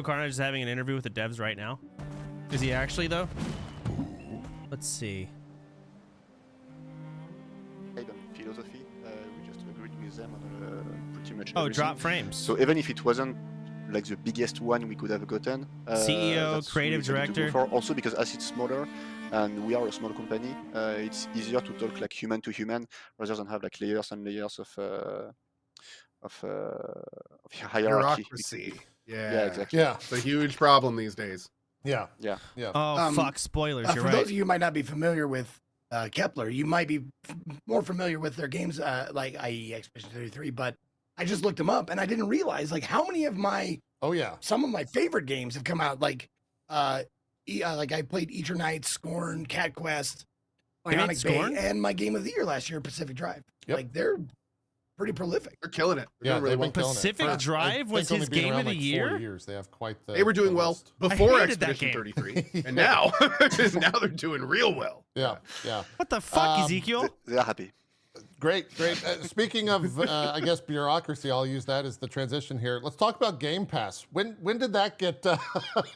Carnage is having an interview with the devs right now. Is he actually though? Let's see. Philosophy. We just agreed with them on pretty much. Oh, everything. drop frames. So even if it wasn't like the biggest one we could have gotten, CEO, creative director. Also because as it's smaller, and we are a small company, it's easier to talk like human to human rather than have like layers and layers of hierarchy. Bureaucracy. Yeah, exactly. Yeah, It's a huge problem these days. yeah, Yeah. yeah. Oh fuck! Spoilers. You're For right. those of you who might not be familiar with Kepler, you might be more familiar with their games, like i.e. Expedition 33. But I just looked them up, and I didn't realize like how many of my some of my favorite games have come out. Like I played Eternite, Scorn, Cat Quest, Bionic Bay, and my game of the year last year, Pacific Drive. Yep. Like they're pretty prolific. They're killing it. Yeah, really well. Pacific Drive was his game of the year. 4 years. They have quite the. They were doing well I before hated that Expedition game. 33, and now they're doing real well. Yeah, yeah. What the fuck, Ezekiel? They are happy. Great. Speaking of, I guess bureaucracy, I'll use that as the transition here. Let's talk about Game Pass. When did that get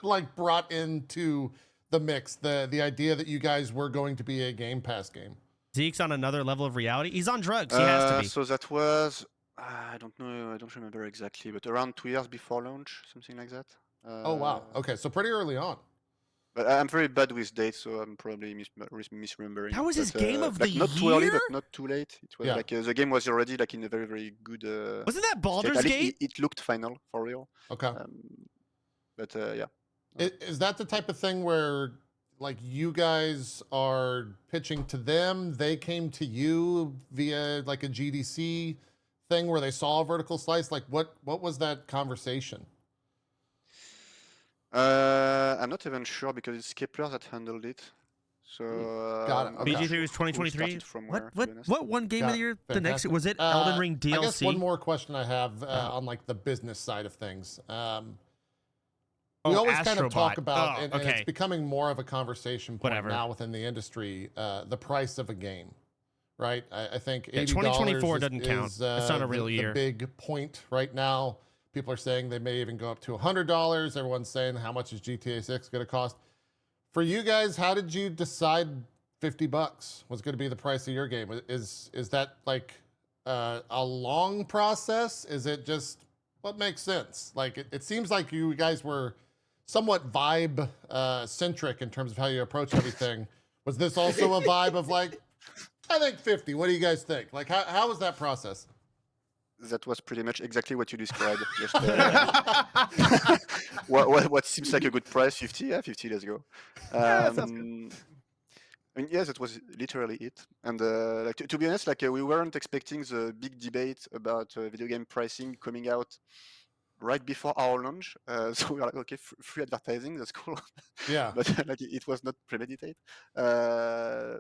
like brought into the mix? The idea that you guys were going to be a Game Pass game. Zeke's on another level of reality. He's on drugs. He has to be. So that was I don't know. I don't remember exactly, but around 2 years before launch, something like that. Oh wow. Okay, so pretty early on. But I'm very bad with dates, so I'm probably misremembering. That was his game of the not too early, year? but not too late. It was like the game was already like in a very, very good. Wasn't that Baldur's state. Gate? It looked final for real. Okay. But yeah. Is that the type of thing where like you guys are pitching to them, they came to you via like a GDC thing where they saw a vertical slice? Like what was that conversation? I'm not even sure because it's Kepler that handled it. So got it. Okay. BG3 was 2023. What one game of the year? The next was it Elden Ring DLC? I guess one more question I have on like the business side of things. We always kind of talk about, and it's becoming more of a conversation point now within the industry, the price of a game, right? I think $80 2024 doesn't count. It's not a real year. The big point right now. People are saying they may even go up to $100. Everyone's saying how much is GTA 6 going to cost? For you guys, how did you decide $50 was going to be the price of your game? Is that like a long process? Is it just what makes sense? Like it seems like you guys were somewhat vibe centric in terms of how you approach everything. Was this also a vibe of like, I think 50? What do you guys think? Like how was that process? That was pretty much exactly what you described. Just, what seems like a good price, 50? Yeah, 50, let's go. I mean, yes, that was literally it. And like, to be honest, like we weren't expecting the big debate about video game pricing coming out right before our launch. So we were like, okay, free advertising, that's cool. Yeah. But like it was not premeditated. No,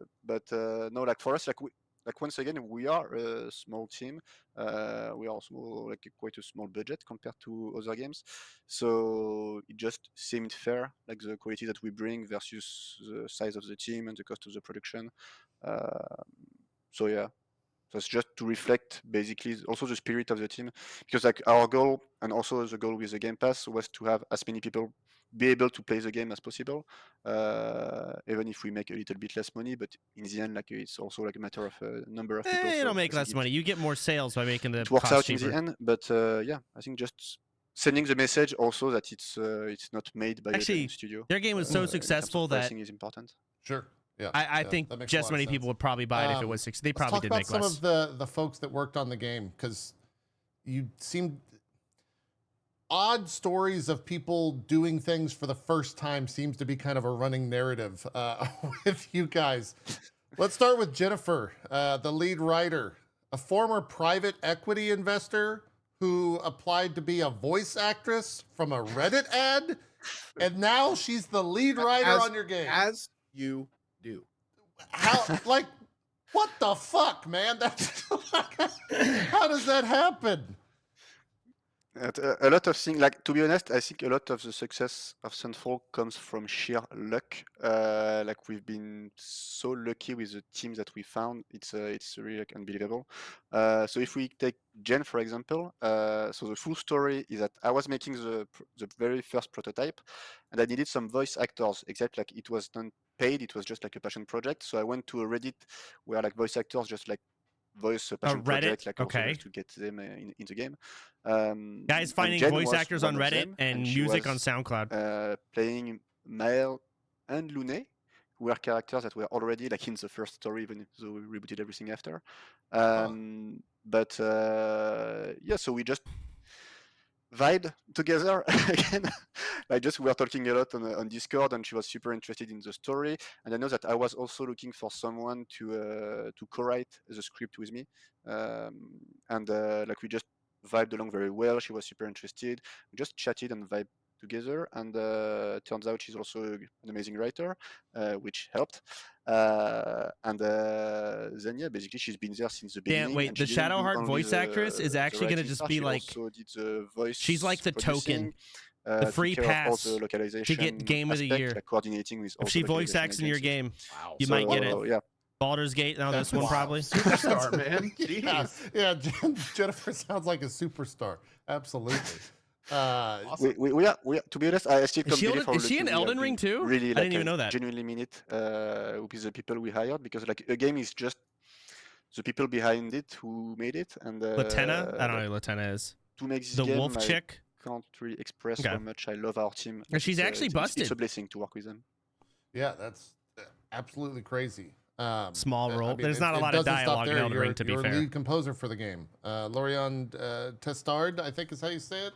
like for us, like once again, we are a small team. We are also like quite a small budget compared to other games. So it just seemed fair, like the quality that we bring versus the size of the team and the cost of the production. So yeah, so it's just to reflect basically also the spirit of the team, because like our goal and also the goal with the Game Pass was to have as many people be able to play the game as possible, even if we make a little bit less money. But in the end, like it's also like a matter of number of people. You don't make less money. You get more sales by making the it works cost out cheaper. in the end. But yeah, I think just sending the message also that it's not made by a studio. Their game was so successful that pricing is important. Sure. Yeah. I think just many people would probably buy it if it was 60. They probably did make less. Let's talk about some of the folks that worked on the game, because you seem odd stories of people doing things for the first time seems to be kind of a running narrative with you guys. Let's start with Jennifer, the lead writer, a former private equity investor who applied to be a voice actress from a Reddit ad, and now she's the lead writer on your game. As you do. How, like, what the fuck, man? That's how does that happen? A lot of things, like, to be honest, I think a lot of the success of Sunfall comes from sheer luck. Like, we've been so lucky with the teams that we found. It's really like unbelievable. So if we take Jen, for example, so the full story is that I was making the very first prototype, and I needed some voice actors, except like it was not paid, it was just like a passion project. So I went to a Reddit where like voice actors just like voice a passion Reddit? project, like also Okay. just to get them in the game. Guys And finding Jen voice was actors on one of Reddit them, and she music on was, SoundCloud. playing Mael and Lune, who were characters that were already like in the first story, even though we rebooted everything after. But yeah, so we just vibe together again. Like, just we were talking a lot on Discord, and she was super interested in the story. And I know that I was also looking for someone to co-write the script with me. And like, we just vibed along very well. She was super interested. We just chatted and vibed together, and turns out she's also an amazing writer, which helped. And then yeah, basically she's been there since the beginning. Wait, and the she didn't do Shadowheart only voice actress is the actually going to writing just part, be she like, also did the voice she's like the producing, token, the took free care of all pass the localization to get Game of the aspect, Year. like coordinating with all If the she voice localization acts in your agencies. game, Wow. you might get it. So, yeah. Baldur's Gate, no, That's this one wild. probably. Superstar, man. Yeah, Jeez. yeah, Jennifer sounds like a superstar. Absolutely. Awesome. We are, to be honest, I still Is can't she, believe how is she in lucky we have Elden Ring been. too? Really, I like, didn't even know that. genuinely mean it, with the people we hired, because like a game is just the people behind it who made it. And Latenna? I don't know like, who Latenna is. to make this The game, wolf I chick? can't really express Okay. how much I love our team. And she's It's, actually it's busted. a blessing to work with them. Yeah, that's absolutely crazy. Small role. I mean, There's not a lot of doesn't stop dialogue in there. Elden Ring, to be you're fair. lead composer for the game. Lorian Testard, I think is how you say it.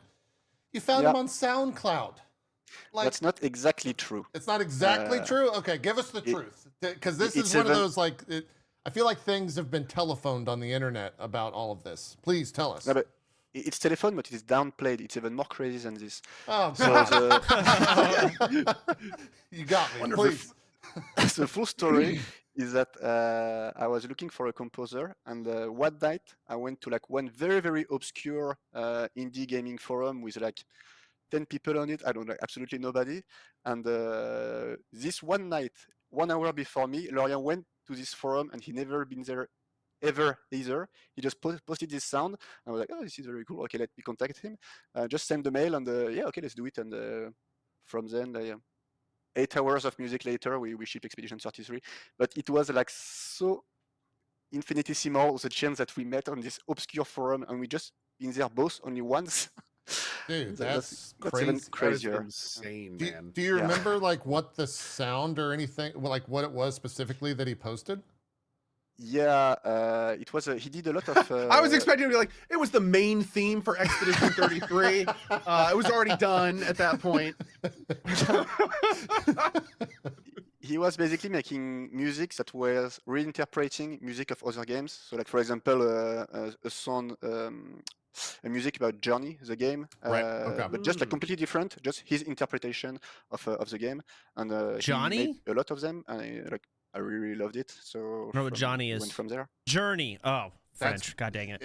You found him on SoundCloud. Like, that's not exactly true. It's not exactly true? Okay, give us the truth. Because this is one of those, like, I feel like things have been telephoned on the internet about all of this. Please tell us. No, but it's telephone, but it's downplayed. It's even more crazy than this. Oh, So you got me. Wonderful. Please. the full story is that I was looking for a composer, and one night I went to like one very, very obscure indie gaming forum with like 10 people on it. I don't know, absolutely nobody. And this one night, 1 hour before me, Lorian went to this forum, and he never been there ever either. He just posted this sound. I was like, oh, this is very cool. Okay, let me contact him. Just send the mail, and yeah, okay, let's do it. And from then, 8 hours of music later, we shipped Expedition 33. But it was like so infinitesimal, the chance that we met on this obscure forum, and we just been there both only once. Dude, that's even crazy. crazier. That is insane, man. Do you remember like what the sound or anything, like what it was specifically that he posted? Yeah, it was. He did a lot of. I was expecting to be like, it was the main theme for Expedition 33. It was already done at that point. He was basically making music that was reinterpreting music of other games. So, like, for example, a song, a music about Journey, the game, Right. Okay. but just like completely different, just his interpretation of the game. And Johnny? he made a lot of them, and I really loved it. So I know what Johnny we is. went from there. Journey. Oh, French. God dang it.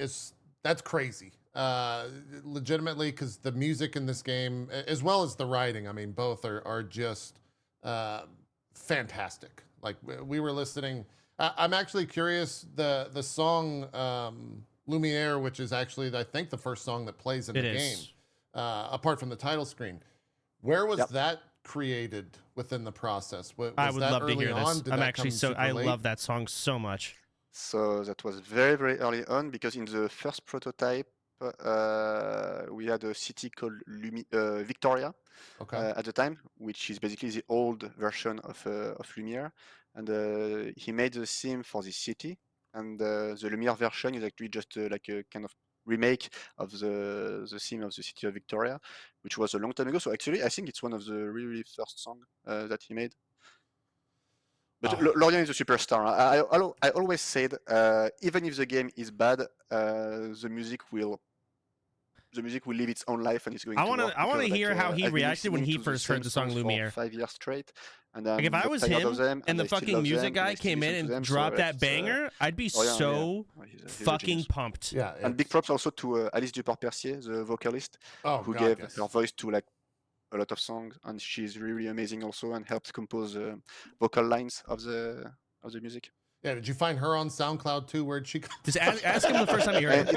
That's crazy. Legitimately, because the music in this game, as well as the writing, I mean, both are just fantastic. Like we were listening. I'm actually curious. The song Lumiere, which is actually I think the first song that plays in the game, apart from the title screen. Where was that created within the process? I would love to hear this. I'm actually I love that song so much. So that was very, very early on, because in the first prototype, we had a city called Victoria at the time, which is basically the old version of Lumiere. And he made the theme for this city. And the Lumiere version is actually just like a kind of remake of the theme of the city of Victoria, which was a long time ago. So actually, I think it's one of the really, really first songs that he made. But Lorian is a superstar. I always said, even if the game is bad, the music will the music will live its own life and it's going I to want work. to because, hear how he I've been reacted when listening he to the first heard same the song songs for Lumiere. 5 years straight, and Like if I not was tired of him them, and the I still fucking love music them, and guy I still came in listen to and them, so dropped that it's, banger, I'd be oh yeah, so he's a fucking genius. pumped. Yeah. And big props also to Alice Duporte-Percier, the vocalist, Oh, who God, gave yes. her voice to like a lot of songs, and she's really amazing also, and helped compose vocal lines of the music. Yeah, did you find her on SoundCloud too? Where'd she come Just ask him the first time you heard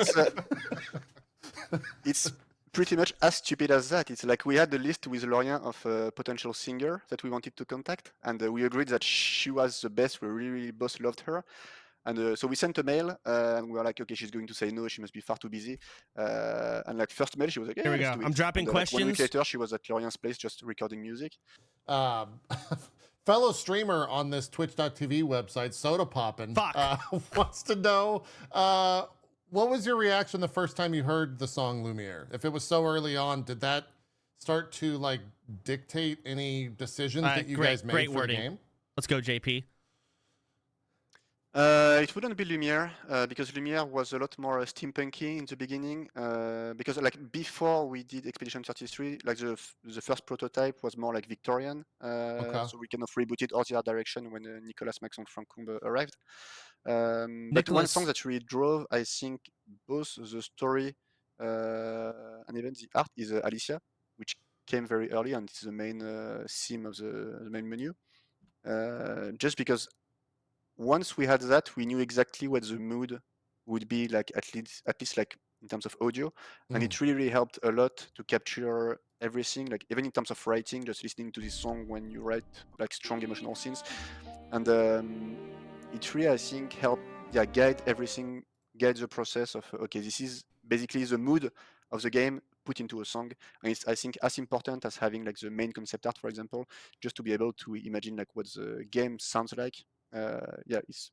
And it's pretty much as stupid as that. It's like we had a list with Lorient of a potential singer that we wanted to contact, and we agreed that she was the best. We really both loved her. And so we sent a mail, and we were like, okay, she's going to say no, she must be far too busy. And like first mail, she was like, yeah, Here we let's go. do it. I'm dropping And, like, 1 week questions. later, she was at Lorient's place just recording music. Fellow streamer on this twitch.tv website, Sodapoppin, wants to know, what was your reaction the first time you heard the song Lumiere? If it was so early on, did that start to like dictate any decisions that you guys made for the game? Let's go, JP. It wouldn't be Lumiere, because Lumiere was a lot more steampunky in the beginning. Because like before we did Expedition 33, like the first prototype was more like Victorian. So we kind of rebooted all the art direction when Nicolas Maxon Francombe arrived. But one song that really drove, I think, both the story and even the art is Alicia, which came very early, and it's the main theme of the main menu. Just because once we had that, we knew exactly what the mood would be like, at least like in terms of audio, and it really helped a lot to capture everything, like even in terms of writing, just listening to this song when you write like strong emotional scenes, and it really, I think, helped guide everything, guide the process of okay, this is basically the mood of the game put into a song, and it's, I think, as important as having like the main concept art, for example, just to be able to imagine like what the game sounds like. It's,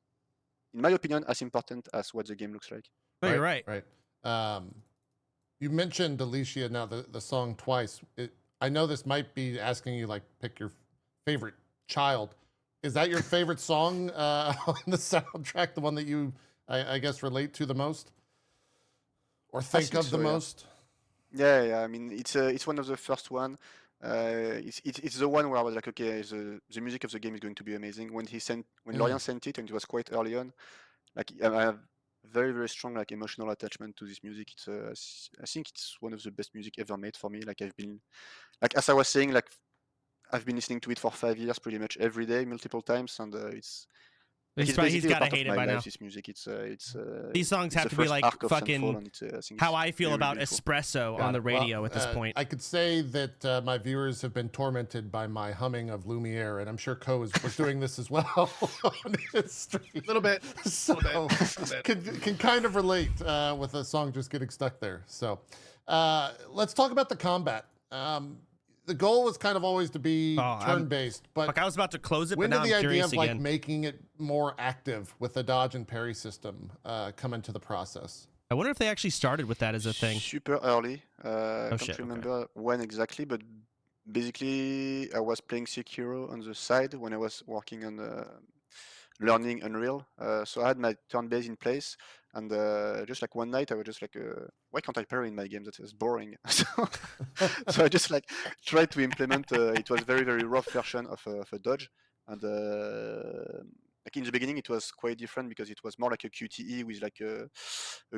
in my opinion, as important as what the game looks like. Oh, you're right. Right. You mentioned Alicia now, the song twice. I know this might be asking you like pick your favorite child. Is that your favorite song on the soundtrack? The one that you, I guess, relate to the most, or think of the most? Yeah. I mean, it's one of the first one. It's the one where I was like, okay, the music of the game is going to be amazing. When Lorient sent it, and it was quite early on, like I have very, very strong like emotional attachment to this music. It's I think it's one of the best music ever made for me. Like I've been, like as I was saying, like I've been listening to it for 5 years, pretty much every day, multiple times, and it's. Like He's got to hate it by now. This music, these songs have to be like fucking how I feel about espresso on the radio at this point. I could say that my viewers have been tormented by my humming of Lumiere, and I'm sure Ko was doing this as well on his stream. A little bit. So can kind of relate with a song just getting stuck there. So let's talk about the combat. The goal was kind of always to be turn-based, but like I was about to close it, when but now did the I'm idea curious of again. like making it more active with the dodge and parry system come into the process? I wonder if they actually started with that as a thing. Super early. I can't remember when exactly, but basically I was playing Sekiro on the side when I was working on learning Unreal. So I had my turn base in place, and just like one night I was just like, why can't I parry in my game? That is boring. So I just like tried to implement. It was very, very rough version of a dodge, and like in the beginning it was quite different because it was more like a QTE with like a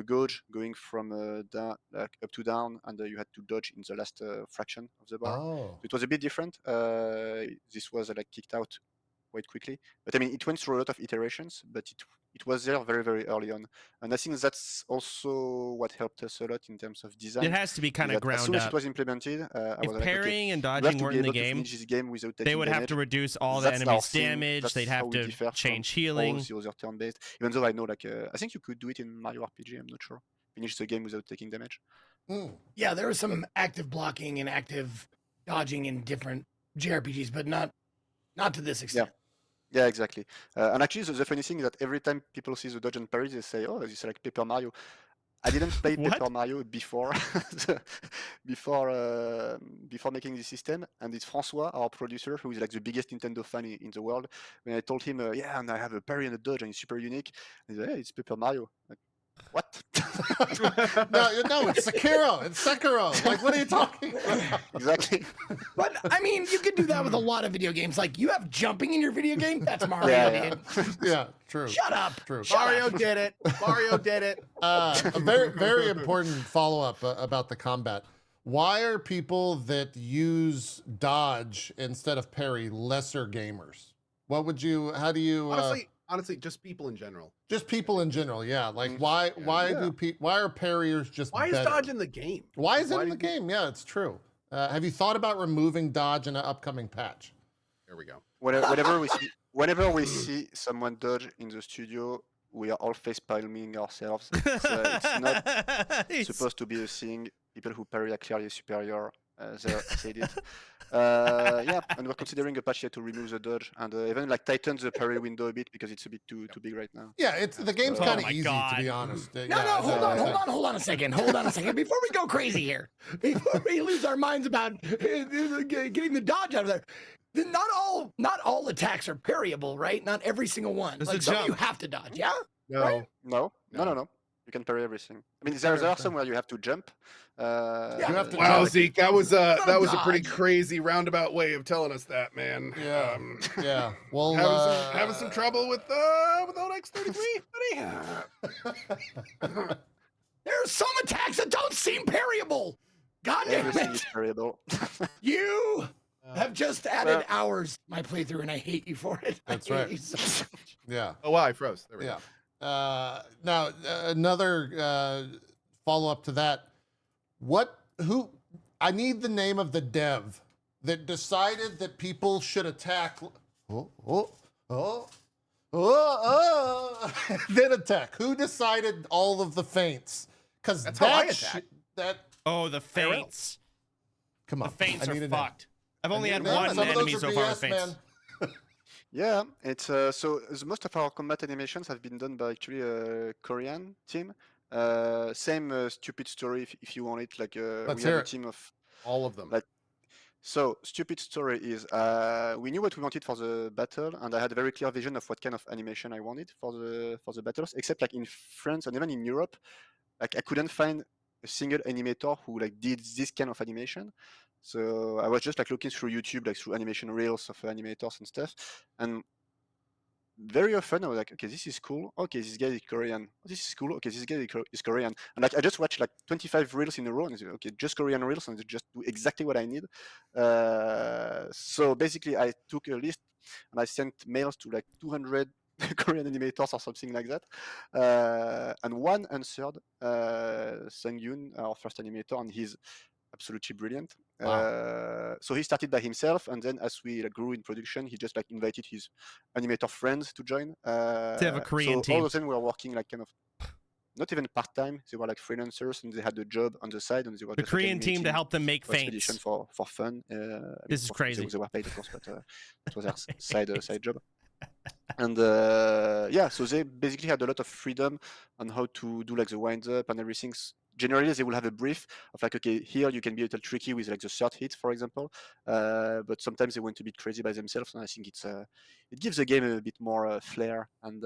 gauge going from down, like up to down, and you had to dodge in the last fraction of the bar. So it was a bit different. This was like kicked out quite quickly, but I mean it went through a lot of iterations, but it was there very, very early on, and I think that's also what helped us a lot in terms of design. It has to be kind of ground up. As soon as it was implemented, I if was parrying like, okay, and dodging weren't in the game without they would have to reduce all the enemy's damage. They'd have to change healing. All the other turn-based, even though I know like I think you could do it in Mario RPG. I'm not sure. Finish the game without taking damage. Yeah, there was some active blocking and active dodging in different JRPGs, but not to this extent. Yeah, exactly. And actually, the funny thing is that every time people see the dodge and parry, they say, "Oh, this is like Paper Mario." I didn't play Paper Mario before before making this system, and it's Francois, our producer, who is like the biggest Nintendo fan in the world. When I told him, "Yeah, and I have a parry and a dodge, and it's super unique," he said, "Yeah, it's Paper Mario." Like, What? no, it's Sekiro. It's Sekiro. Like, what are you talking about? Exactly. But I mean, you can do that with a lot of video games. Like, you have jumping in your video game. That's Mario. Yeah. Yeah, true. Shut up. True. Mario did it. Mario did it. A very, very important follow-up about the combat. Why are people that use dodge instead of parry lesser gamers? How do you... Honestly, just people in general. Just people in general, yeah. Like, why are parriers just Why is better? dodge in the game? Why is it in the game? Yeah, it's true. Have you thought about removing dodge in an upcoming patch? There we go. Whenever we see someone dodge in the studio, we are all face palming ourselves. It's not supposed to be a thing. People who parry are clearly superior. There, I said it. Yeah, and we're considering a patch here to remove the dodge and even like tighten the parry window a bit because it's a bit too big right now. Yeah, the game's Oh kind of my easy God. to be honest. No, hold on a second. Hold on a second. Before we go crazy here, before we lose our minds about getting the dodge out of there, not all attacks are parryable, right? Not every single one. There's Like a some jump. you have to dodge, yeah? No. Right? No. You can parry everything. I mean, there are some where you have to jump. You have to Wow, jump. Zeke, that was a pretty dodge. crazy roundabout way of telling us that, man. Yeah. Yeah. Well, Having some trouble with old X33, buddy. There are some attacks that don't seem parryable. God damn Everything it. is parryable. You have just added hours to my playthrough, and I hate you for it. That's I hate right. you so much. Yeah. Oh, wow, I froze. There we Yeah. go. Now, another follow-up to that. I need the name of the dev that decided that people should attack. Then attack. Who decided all of the feints? Because That's how I attack. Oh, the feints. Come on. The feints I are need a name. fucked. I've only had Some one of those enemy are so far with BS, feints. man. Yeah, it's so most of our combat animations have been done by actually a Korean team. Same stupid story if you want it. Like Let's we hear have a it. team of All of them. like. So stupid story is we knew what we wanted for the battle, and I had a very clear vision of what kind of animation I wanted for the battles. Except like in France and even in Europe, like I couldn't find a single animator who like did this kind of animation. So I was just like looking through YouTube, like through animation reels of animators and stuff, and very often I was like, okay, this is cool. Okay, this guy is Korean. This is cool. Okay, this guy is Korean. And like I just watched like 25 reels in a row, and I said, okay, just Korean reels, and they just do exactly what I need. So basically, I took a list and I sent mails to like 200 Korean animators or something like that, and one answered, Sang-yoon, our first animator, and he's absolutely brilliant. Wow. So he started by himself, and then as we like, grew in production, he just like invited his animator friends to join. To have a Korean so team. all of them were working like kind of not even part time. They were like freelancers, and they had a job on the side, and they were The just, like, Korean team to animating help them make for expedition feints. for fun. I mean, This is of course, crazy. They were paid, of course, but it was their side job. And yeah, so they basically had a lot of freedom on how to do like the wind up and everything. Generally, they will have a brief of like, okay, here you can be a little tricky with like the third hit, for example. But sometimes they went a bit crazy by themselves, and I think it gives the game a bit more flair and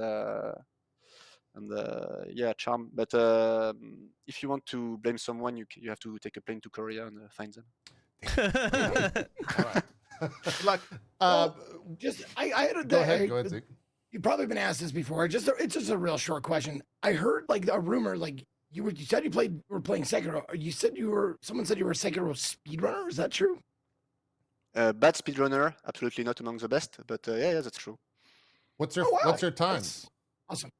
yeah, charm. But if you want to blame someone, you have to take a plane to Korea and find them. All right. Good luck. I had a Go ahead, Zeke. You've probably been asked this before. It's just a real short question. I heard like a rumor, like you said you were playing Sekiro. Someone said you were a Sekiro speedrunner. Is that true? Bad speedrunner, absolutely not among the best, but yeah, that's true. What's your time? That's awesome.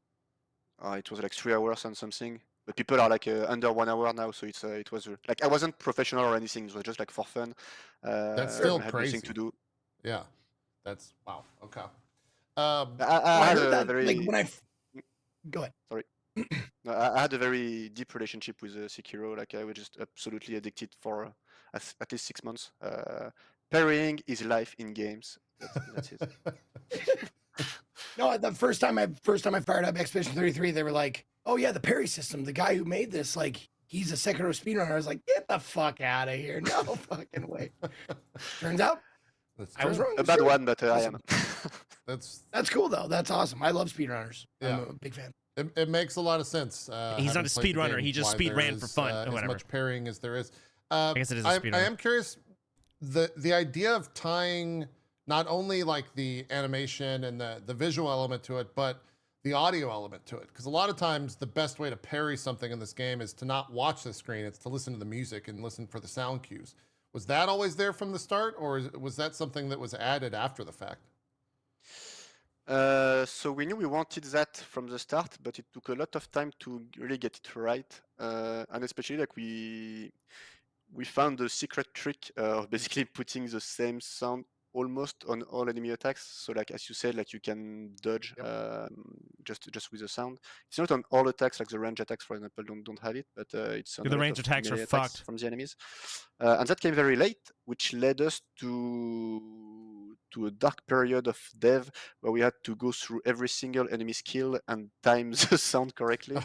It was like 3 hours and something. But people are like under 1 hour now, so it was like I wasn't professional or anything. It was just like for fun. That's still I had crazy. nothing to do. Yeah, that's wow. Okay. I had a very like when go ahead. Sorry. No, I had a very deep relationship with Sekiro. Like I was just absolutely addicted for at least 6 months. Parrying is life in games. That's it. No, the first time I fired up Expedition 33, they were like, "Oh yeah, the parry system. The guy who made this, like, he's a Sekiro speedrunner." I was like, "Get the fuck out of here! No fucking way." Turns out, I was wrong. A bad one, but I am. That's That's cool though. That's awesome. I love speedrunners. Yeah. I'm a big fan. It makes a lot of sense. He's not a speedrunner. He just speed ran for fun or whatever. As much parrying as there is. I guess it is a speedrunner. I am curious, the idea of tying not only like the animation and the visual element to it, but the audio element to it. Because a lot of times the best way to parry something in this game is to not watch the screen. It's to listen to the music and listen for the sound cues. Was that always there from the start, or was that something that was added after the fact? So we knew we wanted that from the start, but it took a lot of time to really get it right. And especially like we found the secret trick of basically putting the same sound almost on all enemy attacks. So like as you said, like you can dodge just with the sound. It's not on all attacks, like the range attacks, for example, don't have it, but it's on the range attacks are fucked from the enemies. And that came very late, which led us to a dark period of dev where we had to go through every single enemy skill and time the sound correctly,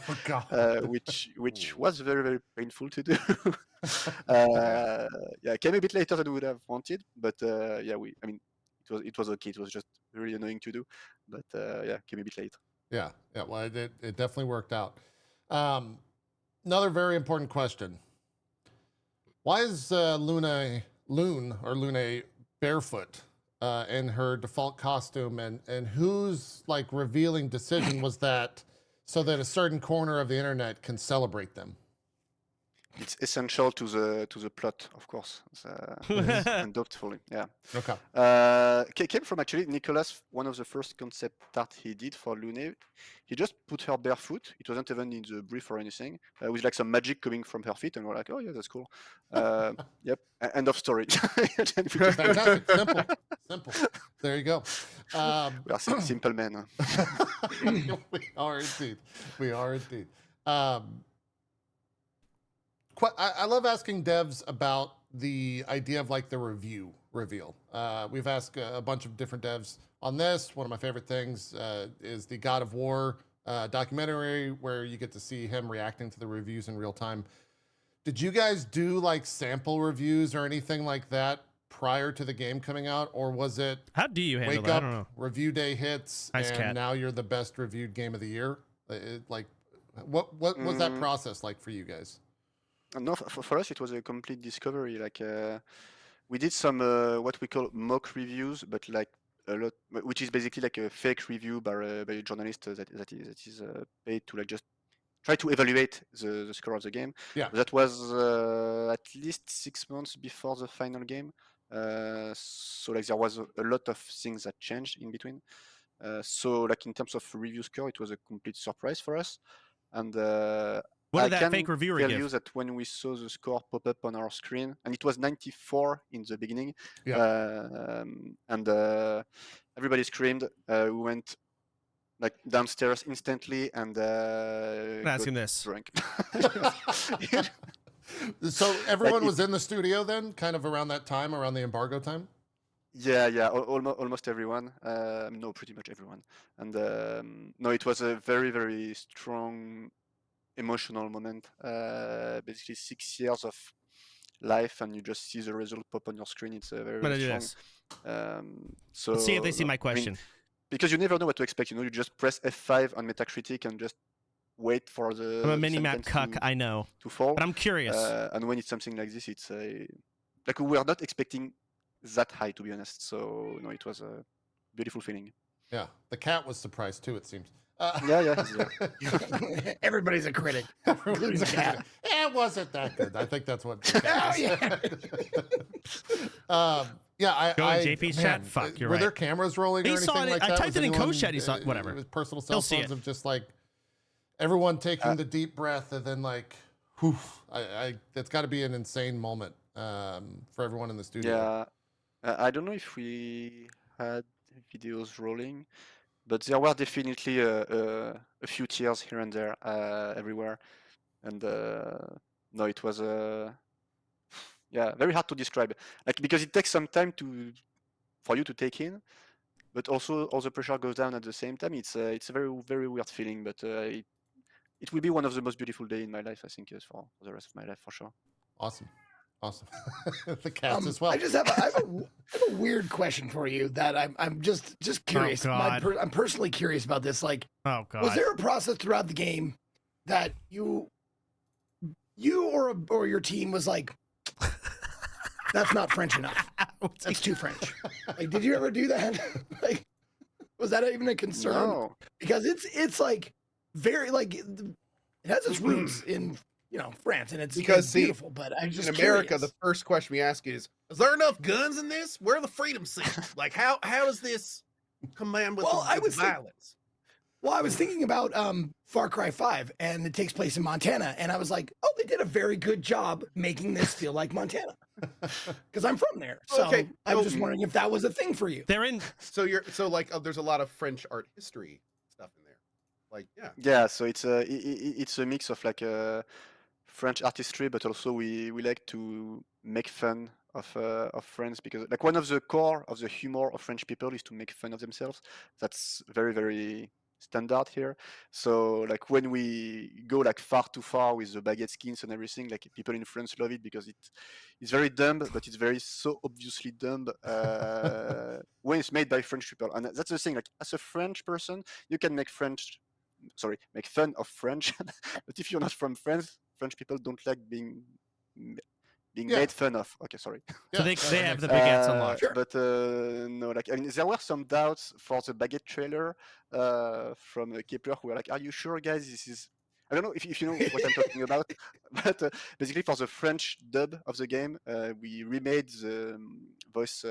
which was very, very painful to do. Yeah, it came a bit later than we would have wanted, but yeah, I mean, it was okay. It was just really annoying to do, but yeah, it came a bit late. Yeah, well, it definitely worked out. Another very important question. Why is Lune barefoot in her default costume, and whose like revealing decision was that so that a certain corner of the internet can celebrate them? It's essential to the plot, of course, undoubtedly. Yeah. Okay. Came from actually Nicolas. One of the first concept art he did for Lune. He just put her barefoot. It wasn't even in the brief or anything. With like some magic coming from her feet, and we're like, oh yeah, that's cool. Yep. End of story. Fantastic. Simple. There you go. We are simple men. We are indeed. I love asking devs about the idea of like the review reveal. We've asked a bunch of different devs on this. One of my favorite things is the God of War documentary where you get to see him reacting to the reviews in real time. Did you guys do like sample reviews or anything like that prior to the game coming out, or was it how do you handle wake that? up, I don't know. review day hits, nice and cat. now you're the best reviewed game of the year? Like, what was that process like for you guys? No, for us it was a complete discovery. Like we did some what we call mock reviews, but like a lot, which is basically like a fake review by a journalist that is paid to like just try to evaluate the score of the game. Yeah, that was at least 6 months before the final game. So like there was a lot of things that changed in between. So like in terms of review score, it was a complete surprise for us. And what did I that fake reviewer tell give? you that when we saw the score pop up on our screen, and it was 94 in the beginning, and everybody screamed. We went like downstairs instantly and I'm asking this. drunk. So everyone was in the studio then, kind of around that time, around the embargo time? Yeah, almost everyone. No, pretty much everyone. And no, it was a very, very strong emotional moment. Basically 6 years of life, and you just see the result pop on your screen. It's very, very strong. So let's see if they see my question. I mean, because you never know what to expect. You just press F5 on Metacritic and just wait for the. I'm a mini-map cuck, I know. To fall. But I'm curious. And when it's something like this, it's like we were not expecting that high, to be honest. So no, it was a beautiful feeling. Yeah, the cat was surprised too, it seems. Yeah. Everybody's a critic. Everybody's a cat. It wasn't that good. I think that's what. JP's chat. Fuck, you're were right. there cameras rolling or anything like that? I typed it in code chat. He saw whatever. It was personal cell phones of just like everyone taking the deep breath and then like, whew. That's got to be an insane moment for everyone in the studio. Yeah, I don't know if we had videos rolling, but there were definitely a few tears here and there, everywhere, and no, it was very hard to describe, like because it takes some time for you to take in, but also all the pressure goes down at the same time. It's a very, very weird feeling, but it will be one of the most beautiful days in my life, I think, for the rest of my life for sure. Awesome. Awesome. The cats as well. I have a weird question for you that I'm just curious. Oh, God. I'm personally curious about this. Like, oh god, was there a process throughout the game that you or your team was like, that's not French enough. It's too French. Like, did you ever do that? Like, was that even a concern? No. Because it's like very like it has its roots in France, and it's beautiful. But I just in America, curious. the first question we ask is there enough guns in this? Where are the freedom seats? Like, how does this combine with the violence? Well, I was thinking about Far Cry 5, and it takes place in Montana, and I was like, oh, they did a very good job making this feel like Montana, because I'm from there. So Okay, I was just wondering if that was a thing for you. they're in. So there's a lot of French art history stuff in there. Like, Yeah, so it's a mix of like French artistry, but also we like to make fun of France, because like one of the core of the humor of French people is to make fun of themselves. That's very, very standard here. So like when we go like far too far with the baguette skins and everything, like people in France love it because it's very dumb, but it's very so obviously dumb when it's made by French people. And that's the thing, like as a French person, you can make fun of French, but if you're not from France, French people don't like being made fun of. Okay, sorry. So they have the baguettes unlocked. Sure. But no, like I mean, there were some doubts for the baguette trailer from Kepler, who were like, "Are you sure, guys? This is." I don't know if you know what I'm talking about, but basically for the French dub of the game, we remade the voice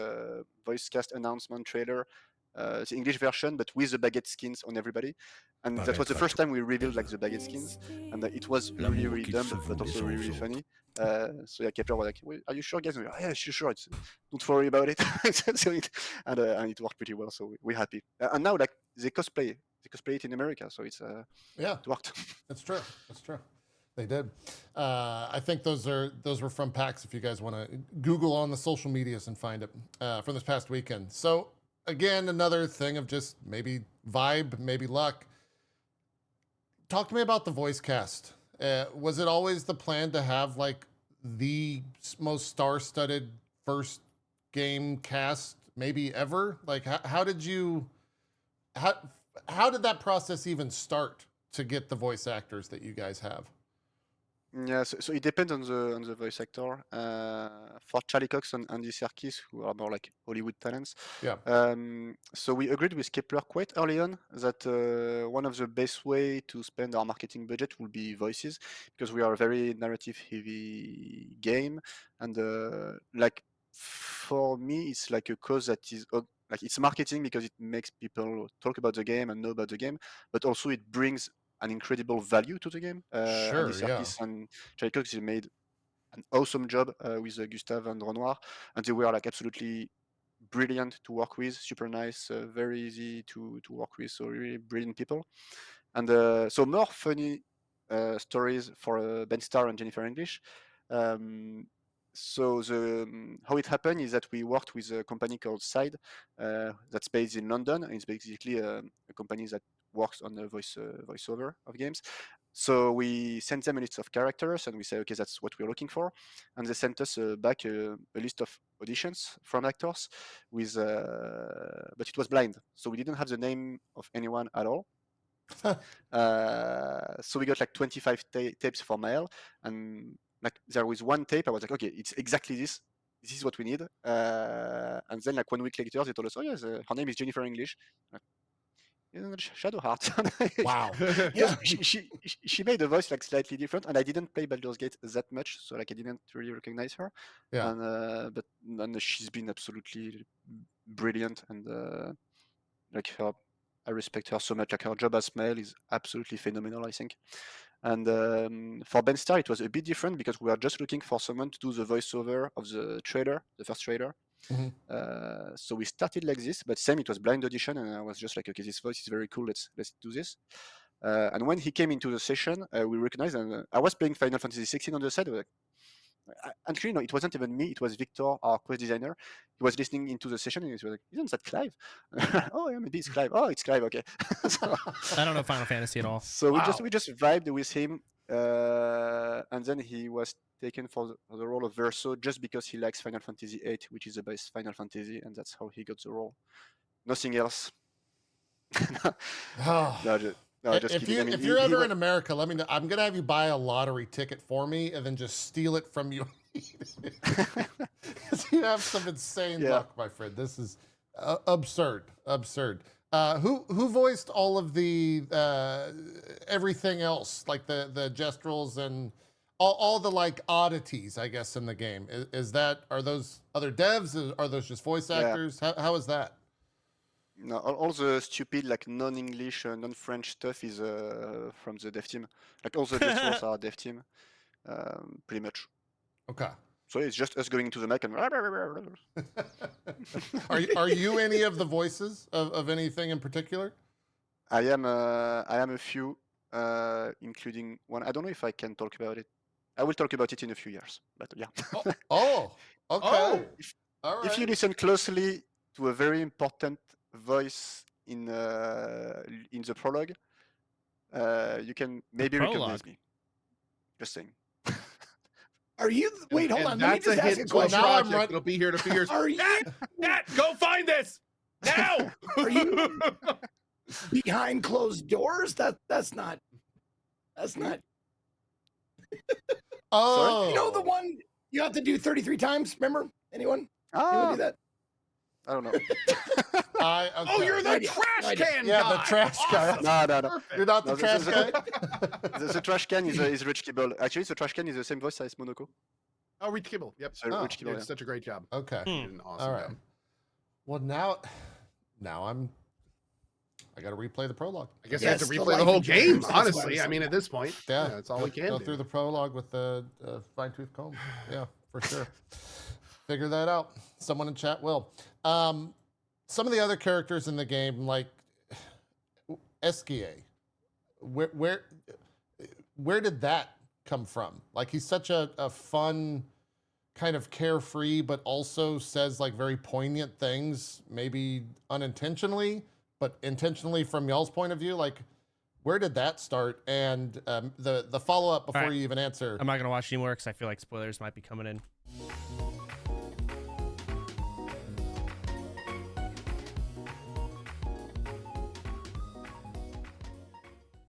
cast announcement trailer, the English version, but with the baguette skins on everybody, and that was the first time we revealed like the baguette skins, and it was really, really dumb, but also really, really funny. So yeah, Kepler was like, "Wait, are you sure, guys?" Like, yeah, sure. Don't worry about it. And it worked pretty well, so we're happy. And now like they cosplay it in America, so it worked. That's true. That's true. They did. I think those were from PAX. If you guys want to Google on the social medias and find it from this past weekend. So again, another thing of just maybe vibe, maybe luck. Talk to me about the voice cast. Was it always the plan to have like the most star-studded first game cast maybe ever? Like how did that process even start to get the voice actors that you guys have? Yeah, so it depends on the voice actor. For Charlie Cox and Andy Serkis, who are more like Hollywood talents. Yeah. So we agreed with Kepler quite early on that one of the best way to spend our marketing budget will be voices, because we are a very narrative-heavy game, and like for me, it's like a cause that is like it's marketing because it makes people talk about the game and know about the game, but also it brings an incredible value to the game. Sure, Andy Serkis and Charlie Cox made an awesome job with Gustave and Renoir, and they were like absolutely brilliant to work with, super nice, very easy to work with, so really brilliant people. And so more funny stories for Ben Starr and Jennifer English. So how it happened is that we worked with a company called Side that's based in London, and it's basically a company that works on the voiceover of games. So we sent them a list of characters, and we say, okay, that's what we're looking for. And they sent us back a list of auditions from actors with, but it was blind, so we didn't have the name of anyone at all. So we got like 25 tapes for mail, and like there was one tape I was like, okay, it's exactly this. This is what we need. And then like 1 week later, they told us, oh yes, her name is Jennifer English. Shadowheart. Wow. Yeah. She made the voice like slightly different, and I didn't play Baldur's Gate that much, so like I didn't really recognize her. Yeah. And but she's been absolutely brilliant, and like I respect her so much. Like her job as Mail is absolutely phenomenal, I think. And for Ben Starr, it was a bit different because we were just looking for someone to do the voiceover of the trailer, the first trailer. Mm-hmm. So we started like this, but same, it was blind audition, and I was just like, okay, this voice is very cool. Let's do this. And when he came into the session, we recognized, and I was playing Final Fantasy 16 on the side. Actually, no, it wasn't even me. It was Victor, our quest designer. He was listening into the session, and he was like, "Isn't that Clive?" Oh, yeah, maybe it's Clive. Oh, it's Clive. Okay. I don't know Final Fantasy at all. So we just vibed with him. And then he was taken for the role of Verso just because he likes Final Fantasy VIII, which is the best Final Fantasy, and that's how he got the role. Nothing else. Just if kidding. if you're ever in America, let me know. I'm gonna have you buy a lottery ticket for me and then just steal it from you. You have some insane luck, my friend. This is absurd. Who voiced all of the everything else, like the gestrels and all the like oddities, I guess, in the game? Are those other devs? Are those just voice actors? How is that? No, all the stupid, like non-English, non-French stuff is from the dev team. Like all the gestrels are dev team, pretty much. Okay. So it's just us going to the mic and. Are you any of the voices of anything in particular? I am a few, including one. I don't know if I can talk about it. I will talk about it in a few years, but yeah. Okay. All right. If you listen closely to a very important voice in the prologue, you can maybe recognize me. Just saying. Are you? Wait, hold on. Let me just ask a question. Now I'm right. It'll be here in a few years. Are you? Nat, go find this now. Are you behind closed doors? That's not. Oh, you know the one you have to do 33 times. Remember? Anyone? Anyone do that? I don't know. Okay. Oh, you're the trash can guy. Yeah, the trash guy. No. You're not the trash guy? The trash can is Rich Kibble. Actually, the trash can is the same voice as Monoko. Oh, Rich Kibble. Yep. So Rich Kibble, did such a great job. Okay. You did an awesome All right. job. Well, now I got to replay the prologue. I guess I have to replay the whole game, honestly. I mean, at this point, yeah, that's all we can go do. through the prologue with the fine-tooth comb. Yeah, for sure. Figure that out. Someone in chat will. Some of the other characters in the game, like Esquier, where did that come from? Like, he's such a fun, kind of carefree, but also says like very poignant things, maybe unintentionally, but intentionally from y'all's point of view. Like, where did that start? And the follow-up before you even answer. I'm not gonna watch anymore because I feel like spoilers might be coming in.